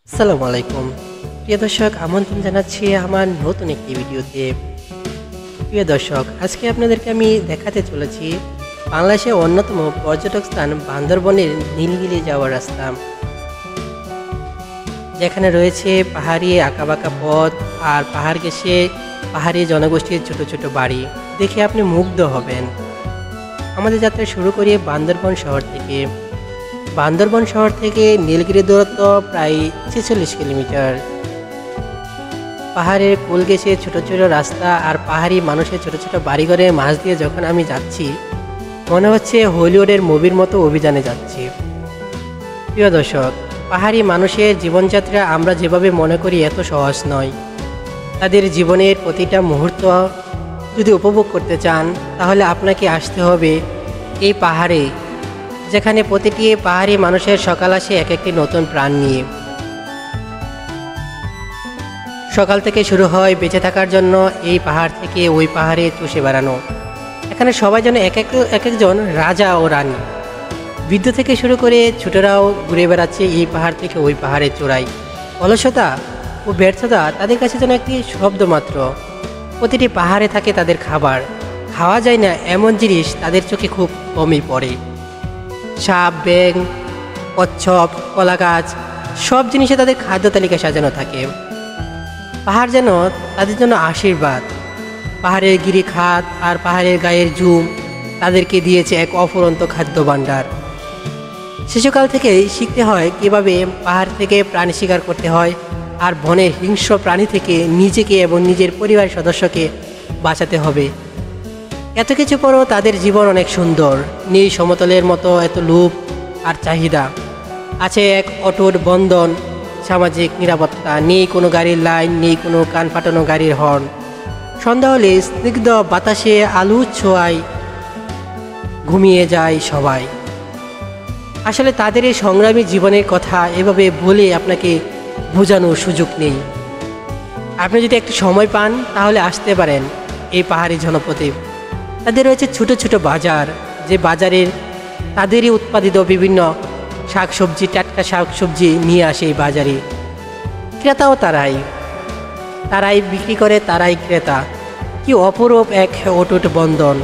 আসসালামু আলাইকুম প্রিয় দর্শক, আমন্ত্রণ জানাচ্ছি আমার নতুন একটি ভিডিওতে। প্রিয় দর্শক, আজকে আপনাদেরকে আমি দেখাতে চলেছি বাংলাদেশের অন্যতম পর্যটক স্থান বান্দরবনের নীলগিরি যাওয়ার রাস্তা, যেখানে রয়েছে পাহাড়ি আঁকাবাঁকা পথ আর পাহাড় ঘেঁষে পাহাড়ি জনগোষ্ঠীর ছোট ছোট বাড়ি। দেখে আপনি মুগ্ধ হবেন। আমাদের যাত্রা শুরু করি বান্দরবন শহর থেকে। বান্দরবন শহর থেকে নীলগিরি দূরত্ব প্রায় 46 কিলোমিটার। পাহাড়ের কোল ঘেঁষে ছোট ছোট রাস্তা আর পাহাড়ি মানুষের ছোট ছোট বাড়িঘরের মাঝ দিয়ে যখন আমি যাচ্ছি, মনে হচ্ছে হলিউডের মুভির মতো অভিযানে যাচ্ছি। প্রিয় দর্শক, পাহাড়ি মানুষের জীবনযাত্রা আমরা যেভাবে মনে করি এত সহজ নয়। তাদের জীবনের প্রতিটা মুহূর্ত যদি উপভোগ করতে চান, তাহলে আপনাকে আসতে হবে এই পাহাড়ে, যেখানে প্রতিটি পাহাড়ি মানুষের সকাল আসে এক একটি নতুন প্রাণ নিয়ে। সকাল থেকে শুরু হয় বেঁচে থাকার জন্য এই পাহাড় থেকে ওই পাহাড়ে চষে বেড়ানো। এখানে সবাই যেন এক একজন রাজা ও রানী। বৃদ্ধ থেকে শুরু করে ছোটরাও ঘুরে বেড়াচ্ছে এই পাহাড় থেকে ওই পাহাড়ে চড়াই। অলসতা ও ব্যর্থতা তাদের কাছে যেন একটি শব্দ মাত্র। প্রতিটি পাহাড়ে থাকে তাদের খাবার। খাওয়া যায় না এমন জিনিস তাদের চোখে খুব কমই পড়ে। সাপ, ব্যাঙ, কচ্ছপ, কলা গাছ, সব জিনিসে তাদের খাদ্য তালিকা সাজানো থাকে। পাহাড় যেন তাদের জন্য আশীর্বাদ। পাহাড়ের গিরিখাত আর পাহাড়ের গায়ের জুম তাদেরকে দিয়েছে এক অফুরন্ত খাদ্য ভাণ্ডার। শিশুকাল থেকেই শিখতে হয় কীভাবে পাহাড় থেকে প্রাণী শিকার করতে হয় আর বনের হিংস্র প্রাণী থেকে নিজেকে এবং নিজের পরিবারের সদস্যকে বাঁচাতে হবে। এত কিছু পরও তাদের জীবন অনেক সুন্দর। নেই সমতলের মতো এত লোভ আর চাহিদা। আছে এক অটুট বন্ধন, সামাজিক নিরাপত্তা। নেই কোনো গাড়ির লাইন, নেই কোনো কান ফাটানো গাড়ির হর্ন। সন্ধ্যা হলে স্নিগ্ধ বাতাসে আলুর ছোঁয়ায় ঘুমিয়ে যায় সবাই। আসলে তাদের এই সংগ্রামী জীবনের কথা এভাবে বলে আপনাকে বোঝানোর সুযোগ নেই। আপনি যদি একটু সময় পান, তাহলে আসতে পারেন এই পাহাড়ি জনপদে। তাদের রয়েছে ছোট ছোট বাজার, যে বাজারের তাদেরই উৎপাদিত বিভিন্ন শাকসবজি, টাটকা শাকসবজি নিয়ে আসে এই বাজারে। ক্রেতাও তারাই বিক্রি করে, তারাই ক্রেতা। কি অপরূপ এক অটুট বন্ধন।